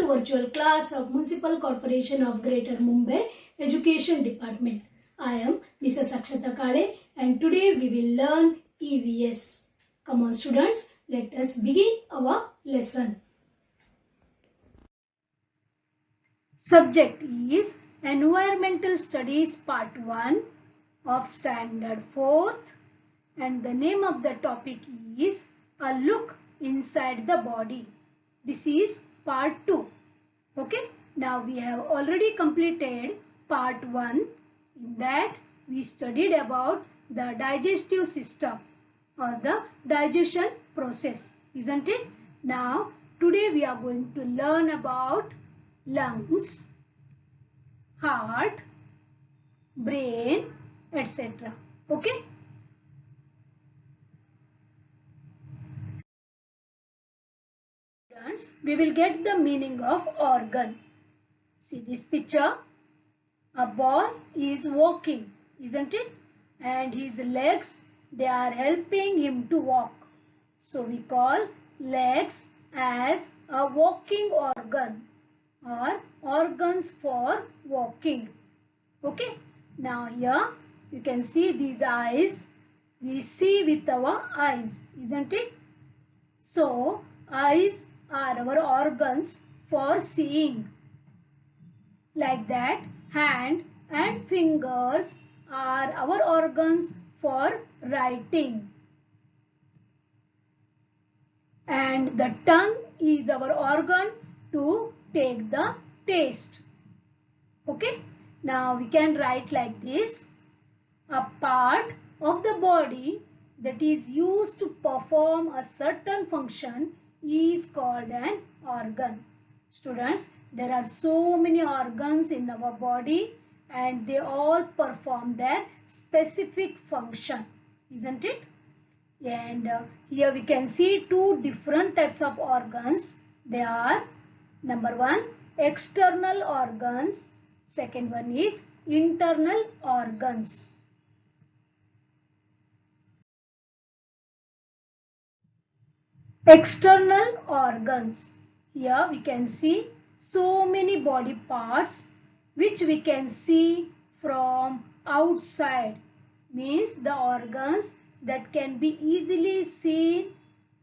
to virtual class of Municipal Corporation of Greater Mumbai Education Department. I am Mrs. Akshata Kale and today we will learn EVS. Come on students, let us begin our lesson. Subject is Environmental Studies Part 1 of Standard 4th and the name of the topic is A Look Inside the Body. This is part 2. Okay, now we have already completed part 1. In that we studied about the digestive system or the digestion process, isn't it? Now today we are going to learn about lungs, heart, brain, etc. Okay. We will get the meaning of organ. See this picture. A boy is walking, isn't it? And his legs, they are helping him to walk. So we call legs as a walking organ or organs for walking. Okay. Now here you can see these eyes. We see with our eyes, isn't it? So eyes are our organs for seeing. Like that, hand and fingers are our organs for writing. And the tongue is our organ to take the taste. Okay. Now we can write like this. A part of the body that is used to perform a certain function is called an organ. Students, there are so many organs in our body and they all perform their specific function, isn't it? And here we can see two different types of organs. They are number 1 external organs, second one is internal organs. External organs. Here we can see so many body parts which we can see from outside. Means the organs that can be easily seen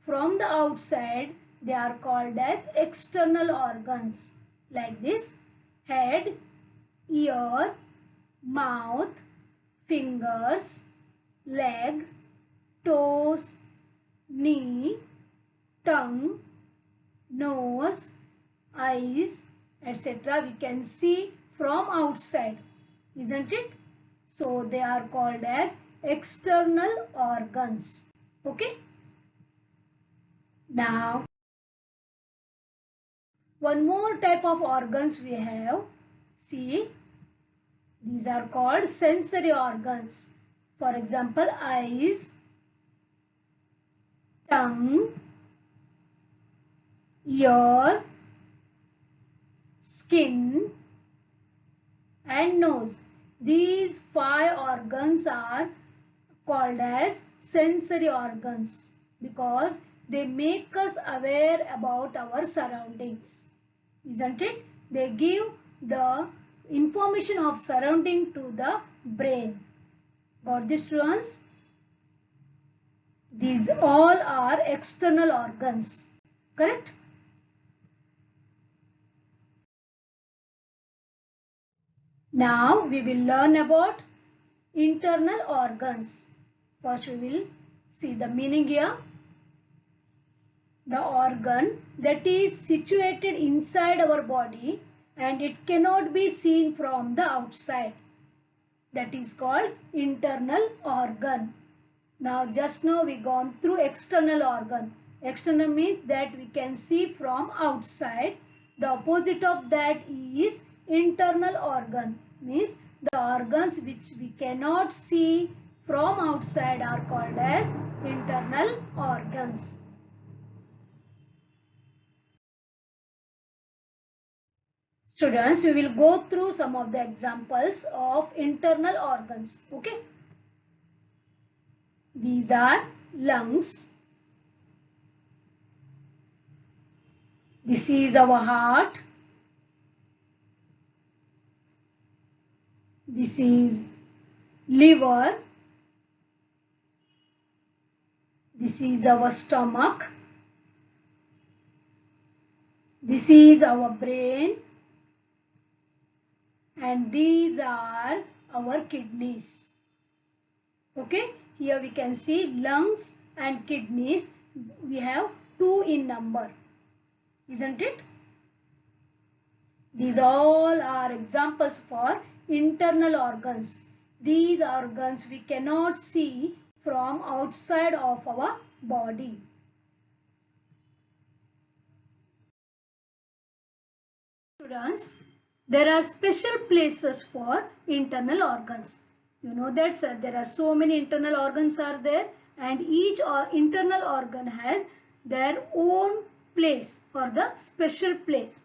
from the outside, they are called as external organs. Like this: head, ear, mouth, fingers, leg, toes, knee, tongue, nose, eyes, etc. we can see from outside, isn't it? So they are called as external organs. Okay. Now one more type of organs we have. See, these are called sensory organs. For example, eyes, tongue, ear, skin and nose. These 5 organs are called as sensory organs because they make us aware about our surroundings, isn't it? They give the information of surrounding to the brain. Got this, students? These all are external organs, correct? Now we will learn about internal organs. First we will see the meaning here. The organ that is situated inside our body and it cannot be seen from the outside. That is called internal organ. Now just now we gone through external organ. External means that we can see from outside. The opposite of that is internal organ. Means the organs which we cannot see from outside are called as internal organs. Students, we will go through some of the examples of internal organs. Okay. These are lungs. This is our heart. This is liver. This is our stomach. This is our brain. And these are our kidneys. Okay, here we can see lungs and kidneys. We have 2 in number, isn't it? These all are examples for internal organs. These organs we cannot see from outside of our body. Students, there are special places for internal organs. You know that there are so many internal organs are there, and each internal organ has their own place or the special place.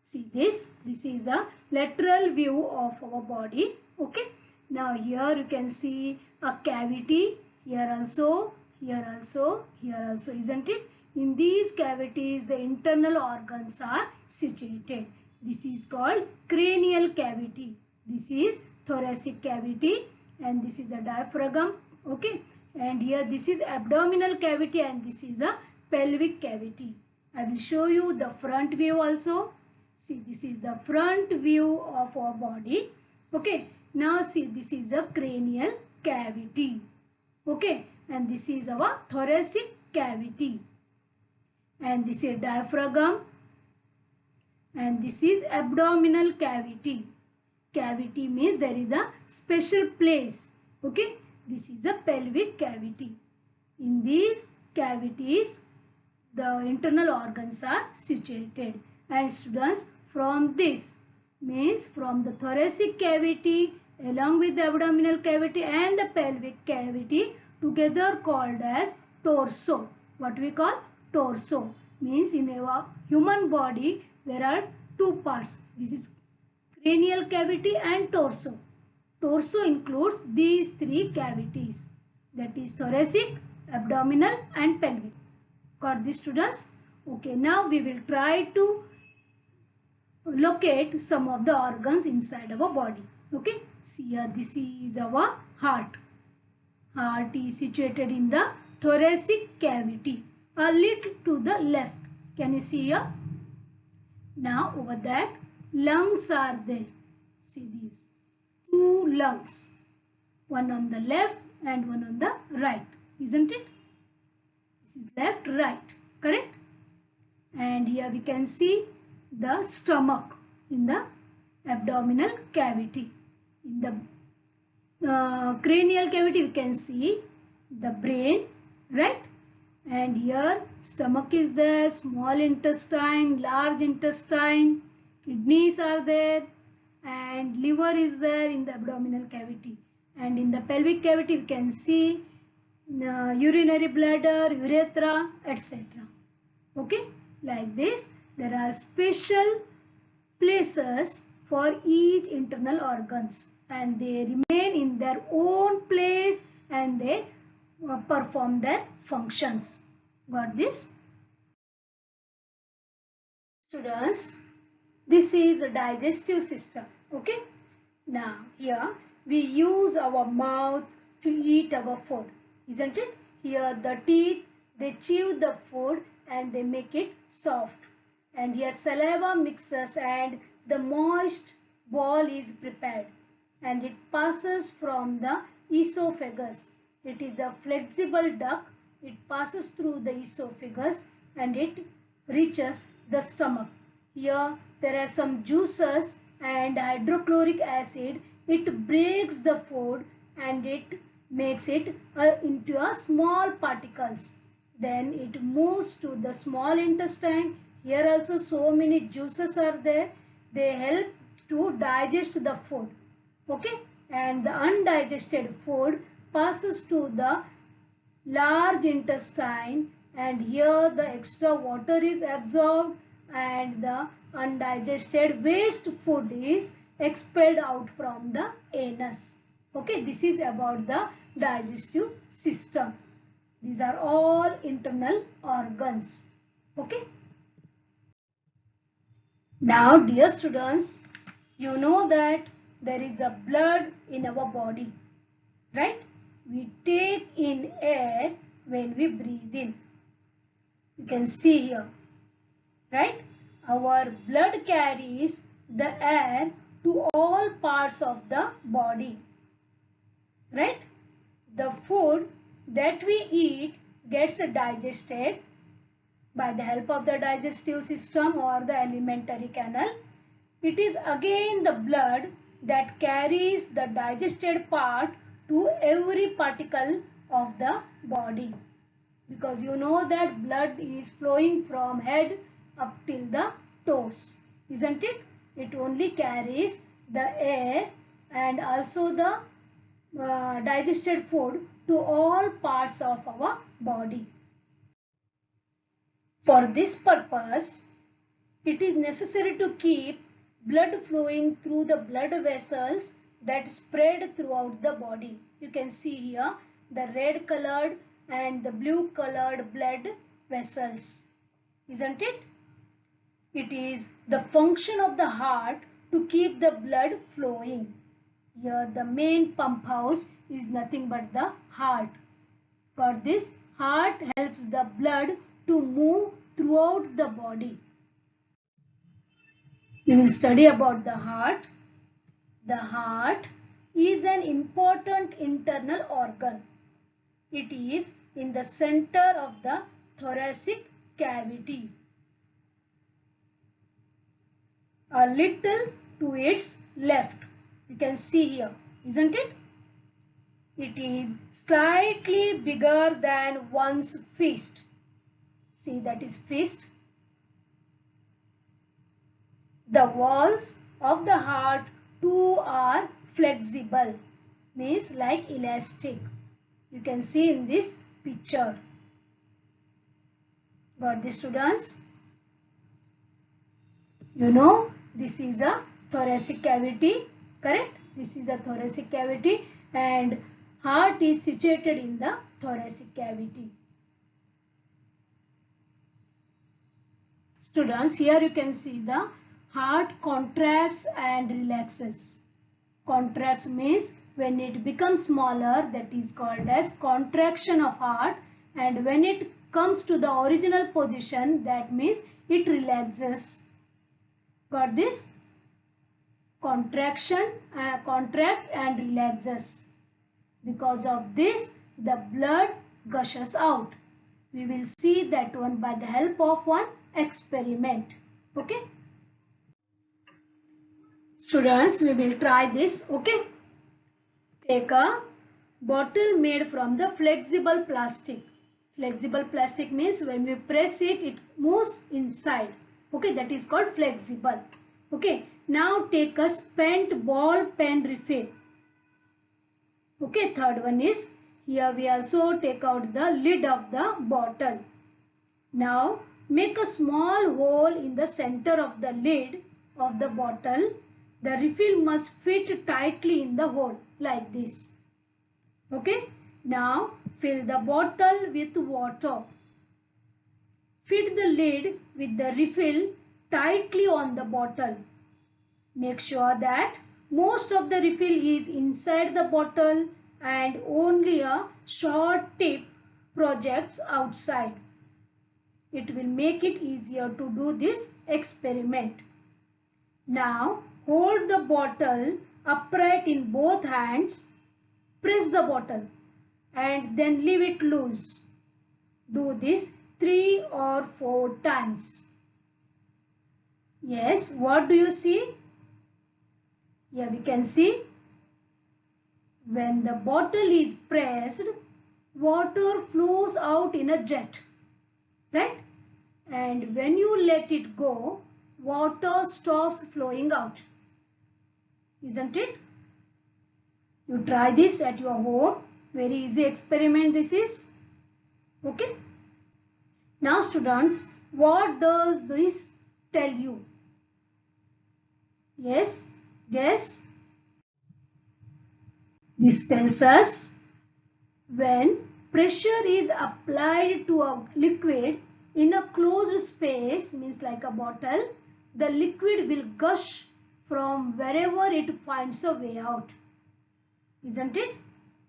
See this is a lateral view of our body. Okay, now here you can see a cavity, here also, isn't it? In these cavities the internal organs are situated. This is called cranial cavity. This is thoracic cavity, and this is a diaphragm. Okay, and here this is abdominal cavity, and this is a pelvic cavity. I will show you the front view also. See, this is the front view of our body. Okay, now see, this is a cranial cavity. Okay, and this is our thoracic cavity. And this is diaphragm. And this is abdominal cavity. Cavity means there is a special place. Okay, this is a pelvic cavity. In these cavities, the internal organs are situated. And students, from this means from the thoracic cavity along with the abdominal cavity and the pelvic cavity together called as torso. What we call torso means in our human body there are 2 parts. This is cranial cavity and torso. Torso includes these 3 cavities, that is thoracic, abdominal and pelvic. Got this, students? Okay, now we will try to locate some of the organs inside our body. Okay, see here, this is our heart. Heart is situated in the thoracic cavity, a little to the left. Can you see here? Now over that, lungs are there. See these 2 lungs, one on the left and one on the right, isn't it? This is left, right, correct? And here we can see the stomach in the abdominal cavity. In the cranial cavity we can see the brain, right? And here stomach is there, small intestine, large intestine, kidneys are there, and liver is there in the abdominal cavity. And in the pelvic cavity we can see urinary bladder, urethra, etc. Okay, like this there are special places for each internal organs, and they remain in their own place and they perform their functions. Got this? Students, this is a digestive system. Okay, now here we use our mouth to eat our food, isn't it? Here the teeth, they chew the food and they make it soft. And here saliva mixes and the moist ball is prepared. And it passes from the esophagus. It is a flexible duct. It passes through the esophagus and it reaches the stomach. Here there are some juices and hydrochloric acid. It breaks the food and it makes it into a small particles. Then it moves to the small intestine. Here also so many juices are there. They help to digest the food. Okay, and the undigested food passes to the large intestine, and here the extra water is absorbed and the undigested waste food is expelled out from the anus. Okay, this is about the digestive system. These are all internal organs. Okay. Now dear students, you know that there is a blood in our body, right? We take in air when we breathe in. You can see here, right? Our blood carries the air to all parts of the body, right? The food that we eat gets digested by the help of the digestive system or the alimentary canal. It is again the blood that carries the digested part to every particle of the body. Because you know that blood is flowing from head up till the toes, isn't it? It only carries the air and also the digested food to all parts of our body. For this purpose, it is necessary to keep blood flowing through the blood vessels that spread throughout the body. You can see here the red colored and the blue colored blood vessels, isn't it? It is the function of the heart to keep the blood flowing. Here the main pump house is nothing but the heart. For this, heart helps the blood to move throughout the body. We will study about the heart. The heart is an important internal organ. It is in the center of the thoracic cavity. A little to its left. You can see here, isn't it? It is slightly bigger than one's fist. See, that is fist. The walls of the heart too are flexible, means like elastic. You can see in this picture. Got this, students? You know, this is a thoracic cavity, correct? This is a thoracic cavity and heart is situated in the thoracic cavity. Students, here you can see the heart contracts and relaxes. Contracts means when it becomes smaller, that is called as contraction of heart, and when it comes to the original position, that means it relaxes. Got this? Contraction, contracts and relaxes. Because of this, the blood gushes out. We will see that one by the help of one experiment. Okay? Students, we will try this. Okay? Take a bottle made from the flexible plastic. Flexible plastic means when we press it, it moves inside. Okay, that is called flexible. Okay, now take a spent ball pen refill. Okay, third one is, here we also take out the lid of the bottle. Now make a small hole in the center of the lid of the bottle. The refill must fit tightly in the hole like this. Okay, now fill the bottle with water. Fit the lid with the refill tightly on the bottle. Make sure that most of the refill is inside the bottle and only a short tip projects outside. It will make it easier to do this experiment. Now hold the bottle upright in both hands. Press the bottle and then leave it loose. Do this 3 or 4 times. Yes, what do you see? Here we can see when the bottle is pressed, water flows out in a jet, right? And when you let it go, water stops flowing out, isn't it? You try this at your home. Very easy experiment this is. Okay. Now students, what does this tell you? Yes, guess. This tells us when pressure is applied to a liquid in a closed space, means like a bottle, the liquid will gush from wherever it finds a way out. Isn't it?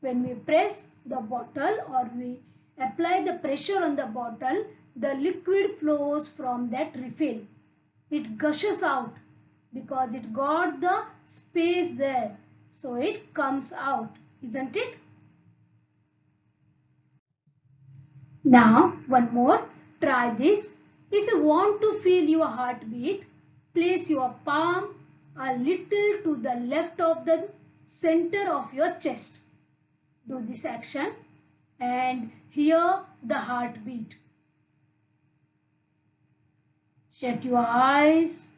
When we press the bottle or we apply the pressure on the bottle, the liquid flows from that refill. It gushes out because it got the space there. So it comes out. Isn't it? Now one more. Try this. If you want to feel your heartbeat, place your palm a little to the left of the center of your chest. Do this action and hear the heartbeat. Shut your eyes,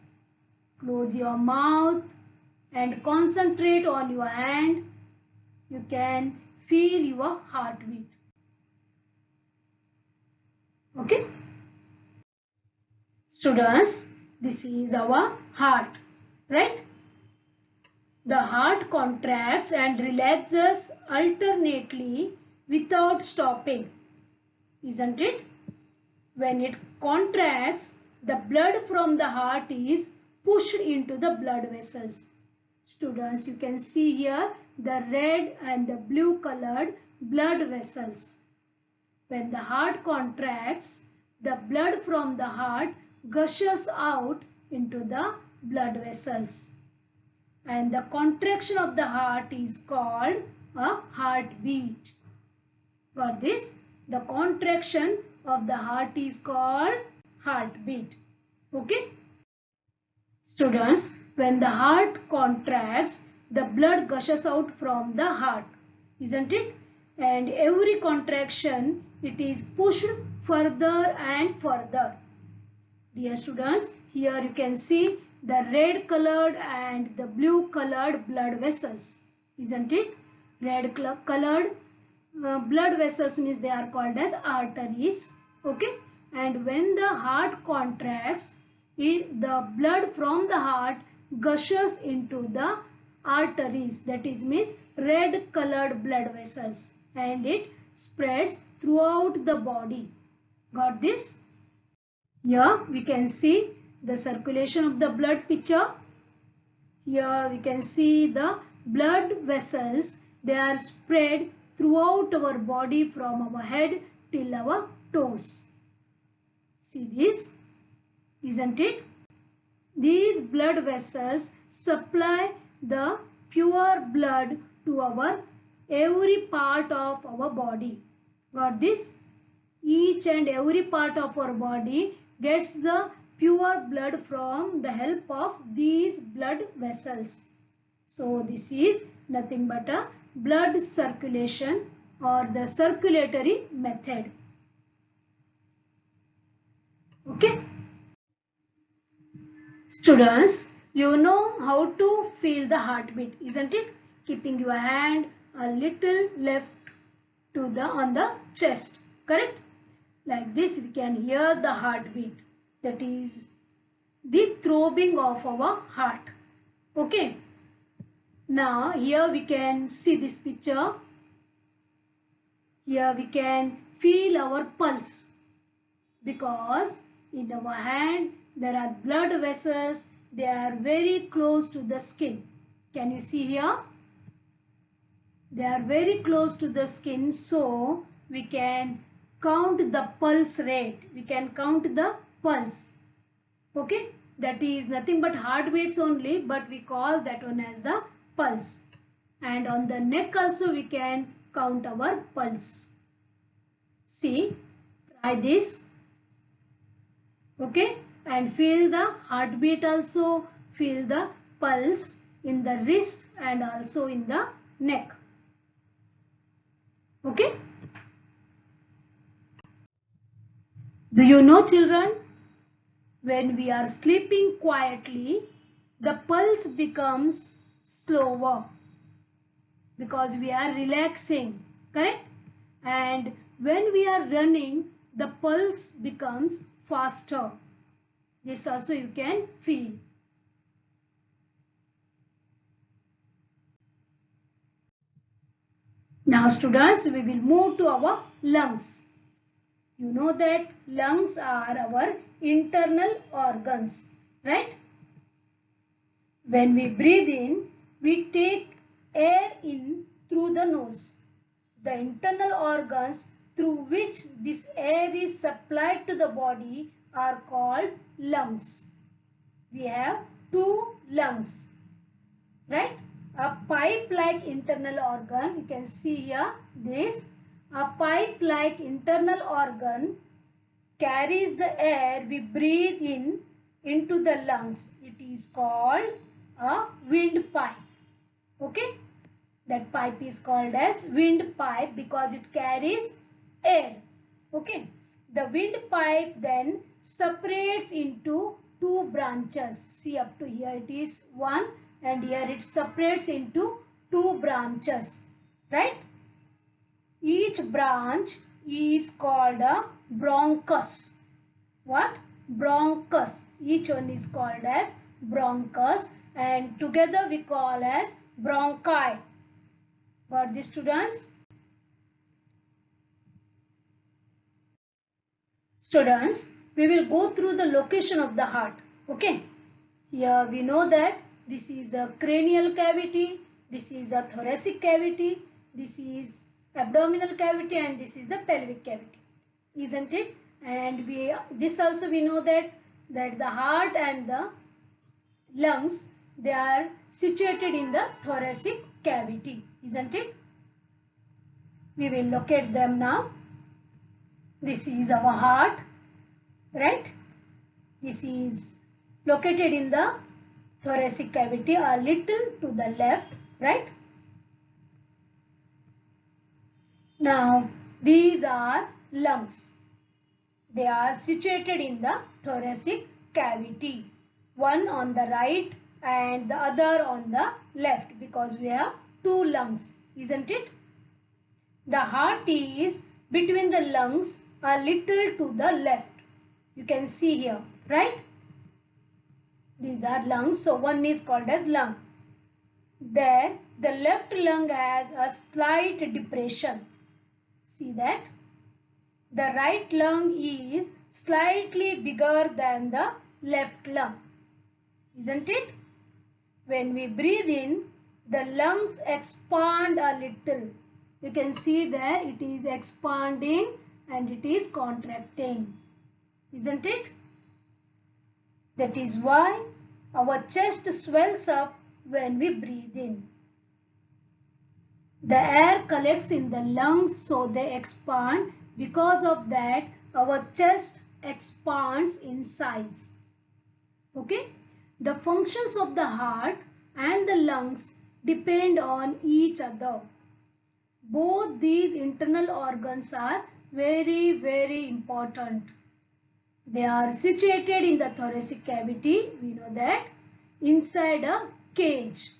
close your mouth and concentrate on your hand. You can feel your heartbeat. Okay? Students, this is our heart, right? The heart contracts and relaxes alternately without stopping, isn't it? When it contracts, the blood from the heart is pushed into the blood vessels. Students, you can see here the red and the blue colored blood vessels. When the heart contracts, the blood from the heart gushes out into the blood vessels. And the contraction of the heart is called a heartbeat. Got this? The contraction of the heart is called heartbeat. Okay? Students, when the heart contracts, the blood gushes out from the heart. Isn't it? And every contraction, it is pushed further and further. Dear students, here you can see the red colored and the blue colored blood vessels. Isn't it? Red colored blood vessels means they are called as arteries. Okay? And when the heart contracts, the blood from the heart gushes into the arteries. That is means red colored blood vessels. And it spreads throughout the body. Got this? Here we can see the circulation of the blood picture. Here we can see the blood vessels. They are spread throughout our body from our head till our toes. See this? Isn't it? These blood vessels supply the pure blood to our every part of our body. Got this? Each and every part of our body gets the pure blood from the help of these blood vessels. So this is nothing but a blood circulation or the circulatory method. Okay? Students, you know how to feel the heartbeat, isn't it? Keeping your hand a little left to on the chest, correct? Like this we can hear the heartbeat. That is the throbbing of our heart. Okay. Now here we can see this picture. Here we can feel our pulse because in our hand there are blood vessels. They are very close to the skin. Can you see here? They are very close to the skin, so we can count the pulse rate. We can count the pulse. Okay, that is nothing but heartbeats only, but we call that one as the pulse. And on the neck also we can count our pulse. See, try this. Okay, and feel the heartbeat also, feel the pulse in the wrist and also in the neck. Okay. Do you know, children, when we are sleeping quietly, the pulse becomes slower because we are relaxing, correct? And when we are running, the pulse becomes faster. This also you can feel. Now students, we will move to our lungs. You know that lungs are our internal organs, right? When we breathe in, we take air in through the nose. The internal organs through which this air is supplied to the body are called lungs. We have two lungs, right? A pipe-like internal organ, you can see here this, a pipe-like internal organ carries the air we breathe in into the lungs. It is called a windpipe. Okay, that pipe is called as windpipe because it carries air. Okay, the windpipe then separates into two branches. See, up to here it is one, and here it separates into two branches, right? Each branch is called a bronchus. What? Bronchus. Each one is called as bronchus, and together we call as bronchi. Got this, students? Students, we will go through the location of the heart. Okay. Here we know that this is a cranial cavity, this is a thoracic cavity, this is abdominal cavity, and this is the pelvic cavity, isn't it? And this also we know that the heart and the lungs, they are situated in the thoracic cavity, isn't it? We will locate them now. This is our heart, right? This is located in the thoracic cavity, a little to the left, right? Now, these are lungs. They are situated in the thoracic cavity. One on the right and the other on the left because we have two lungs, isn't it? The heart is between the lungs a little to the left. You can see here, right? These are lungs, so one is called as lung. There, the left lung has a slight depression. See that? The right lung is slightly bigger than the left lung, isn't it? When we breathe in, the lungs expand a little. You can see there it is expanding and it is contracting, isn't it? That is why our chest swells up when we breathe in. The air collects in the lungs, so they expand. Because of that, our chest expands in size. Okay? The functions of the heart and the lungs depend on each other. Both these internal organs are very, very important. They are situated in the thoracic cavity, we know that, inside a cage.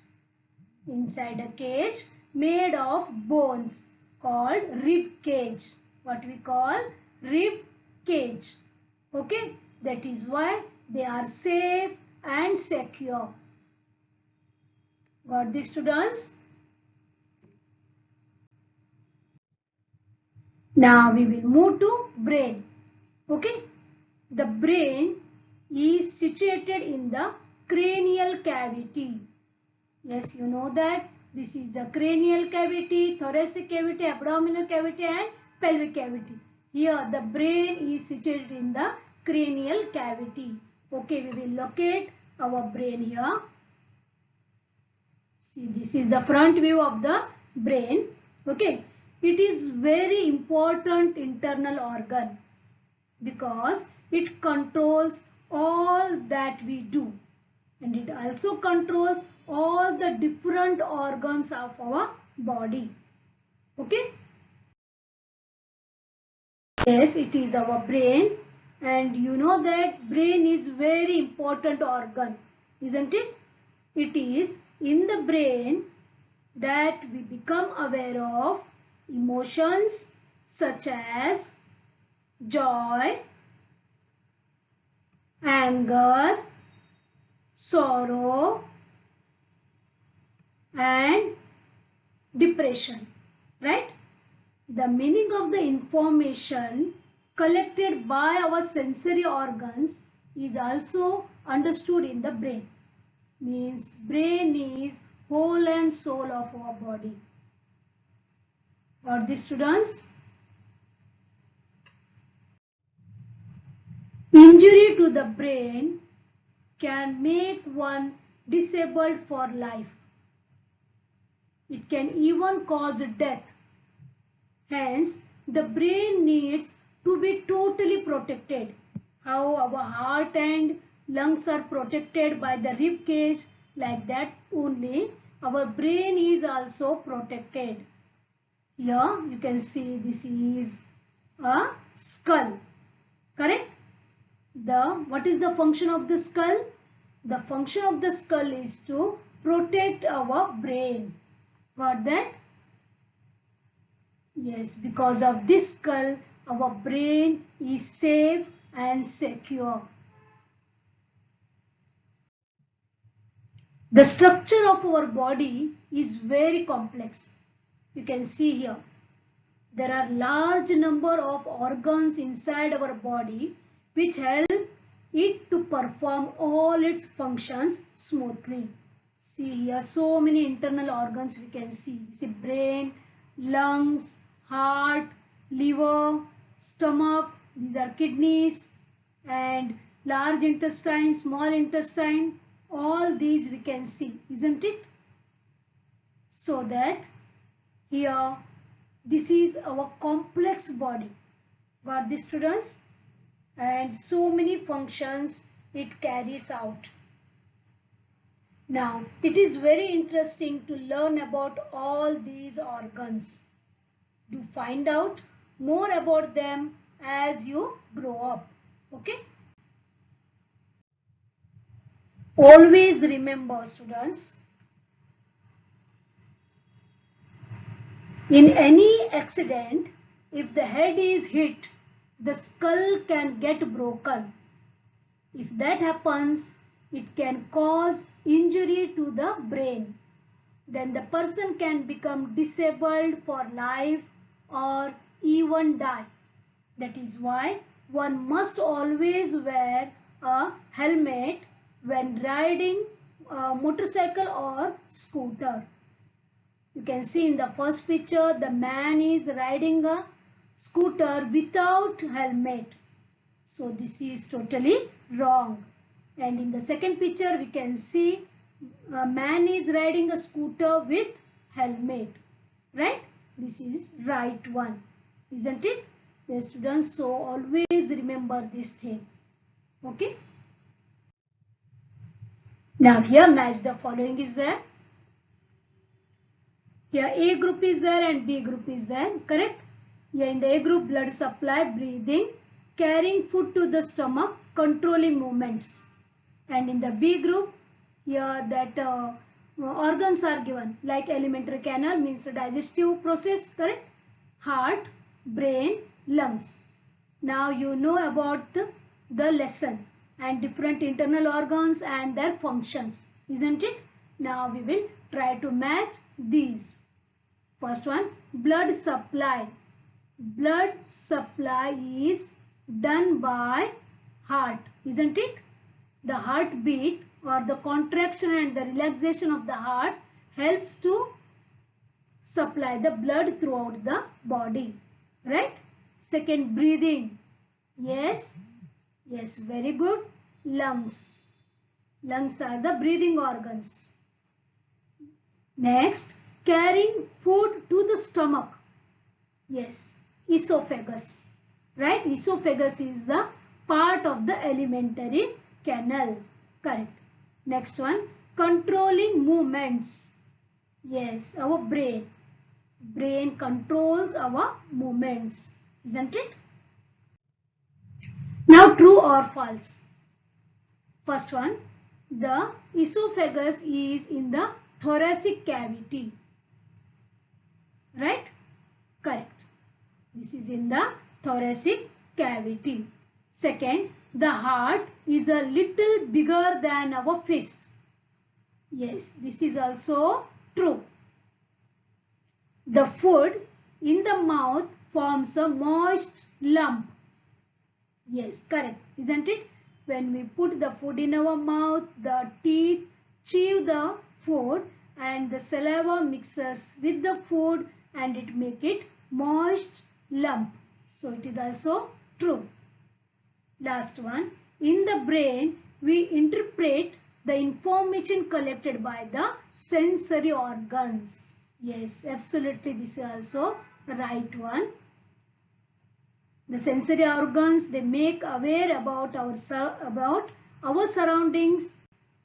Inside a cage made of bones called rib cage. What we call rib cage. Okay, that is why they are safe and secure. Got this, students? Now we will move to brain. Okay, the brain is situated in the cranial cavity. Yes, you know that this is a cranial cavity, thoracic cavity, abdominal cavity and pelvic cavity. Here the brain is situated in the cranial cavity. Okay, we will locate our brain here. See, this is the front view of the brain. Okay, it is very important internal organ because it controls all that we do, and it also controls all the different organs of our body. Okay. Yes, it is our brain, and you know that brain is very important organ, isn't it? It is in the brain that we become aware of emotions such as joy, anger, sorrow and depression, right? The meaning of the information collected by our sensory organs is also understood in the brain. means brain is whole and soul of our body. Got this, students? Injury to the brain can make one disabled for life. It can even cause death. Hence, the brain needs to be totally protected. How our heart and lungs are protected by the rib cage, like that only our brain is also protected. Here you can see this is a skull. Correct? What is the function of the skull? The function of the skull is to protect our brain. Got that? Yes, because of this skull, our brain is safe and secure. The structure of our body is very complex. You can see here. There are large number of organs inside our body which help it to perform all its functions smoothly. See here, so many internal organs we can see. See, brain, lungs, heart, liver, stomach, these are kidneys, and large intestine, small intestine, all these we can see, isn't it? So that here, this is our complex body. Got this, students? And so many functions it carries out. Now, it is very interesting to learn about all these organs. To find out more about them as you grow up. Okay? Always remember, students, in any accident, if the head is hit, the skull can get broken. If that happens, it can cause injury to the brain. Then the person can become disabled for life or even die. That is why one must always wear a helmet when riding a motorcycle or scooter. You can see in the first picture, the man is riding a scooter without helmet. So this is totally wrong. And in the second picture, we can see a man is riding a scooter with helmet. Right? This is right one. Isn't it? The students, so always remember this thing. Okay? Now here match the following is there. Here A group is there and B group is there. Correct? Here in the A group, blood supply, breathing, carrying food to the stomach, controlling movements. And in the B group, here that organs are given, like alimentary canal means digestive process, correct? Heart, brain, lungs. Now you know about the lesson and different internal organs and their functions, isn't it? Now we will try to match these. First one, blood supply. Blood supply is done by heart, isn't it? The heartbeat or the contraction and the relaxation of the heart helps to supply the blood throughout the body, right? Second, breathing. Yes, very good. Lungs. Lungs are the breathing organs. Next, carrying food to the stomach. Yes, esophagus. Right? Esophagus is the part of the alimentary canal. Correct. Next one, controlling movements. Yes, our brain. Brain controls our movements. Isn't it? Now, true or false? First one, the esophagus is in the thoracic cavity. Right? Correct. This is in the thoracic cavity. Second, the heart is a little bigger than our fist. Yes, this is also true. The food in the mouth forms a moist lump. Yes, correct. Isn't it? When we put the food in our mouth, the teeth chew the food and the saliva mixes with the food and it make it moist lump. So it is also true. Last one. In the brain, we interpret the information collected by the sensory organs. Yes, absolutely, this is also the right one. The sensory organs, they make aware about our surroundings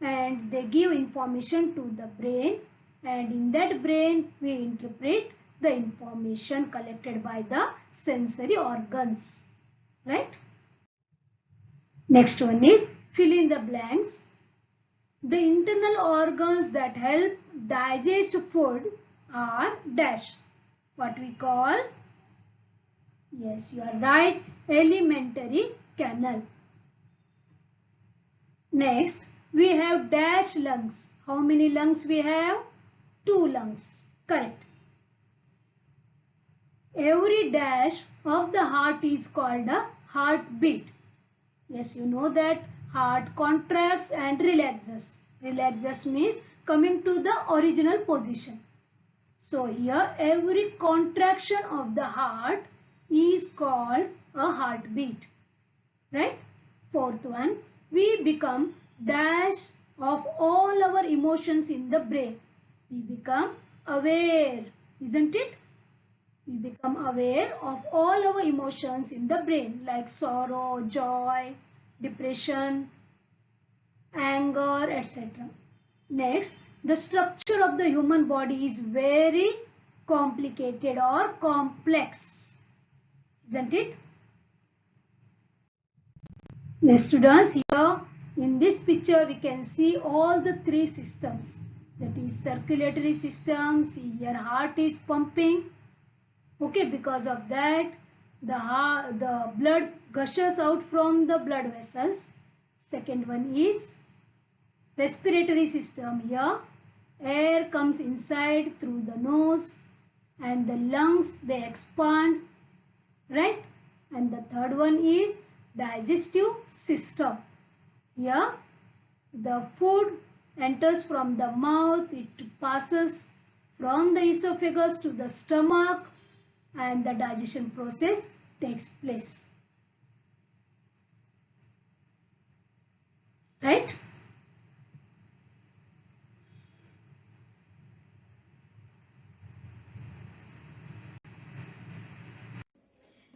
and they give information to the brain, and in that brain we interpret the information collected by the sensory organs. Right? Next one is fill in the blanks. The internal organs that help digest food are dash. What we call? Yes, you are right. Alimentary canal. Next, we have dash lungs. How many lungs we have? 2 lungs. Correct. Every dash of the heart is called a heartbeat. Yes, you know that heart contracts and relaxes. Relaxes means coming to the original position. So here every contraction of the heart is called a heartbeat. Right? Fourth one, we become dash of all our emotions in the brain. We become aware, isn't it? We become aware of all our emotions in the brain like sorrow, joy, depression, anger, etc. Next, the structure of the human body is very complicated or complex, isn't it? Yes, students, here in this picture we can see all the 3 systems. That is circulatory system. See here heart is pumping. Okay, because of that the blood gushes out from the blood vessels. Second one is respiratory system. Here air comes inside through the nose and the lungs, they expand, right? And the third one is digestive system. Here the food enters from the mouth, it passes from the esophagus to the stomach and the digestion process takes place. Right?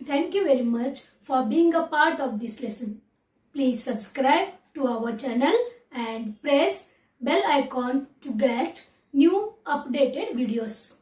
Thank you very much for being a part of this lesson. Please subscribe to our channel and press bell icon to get new updated videos.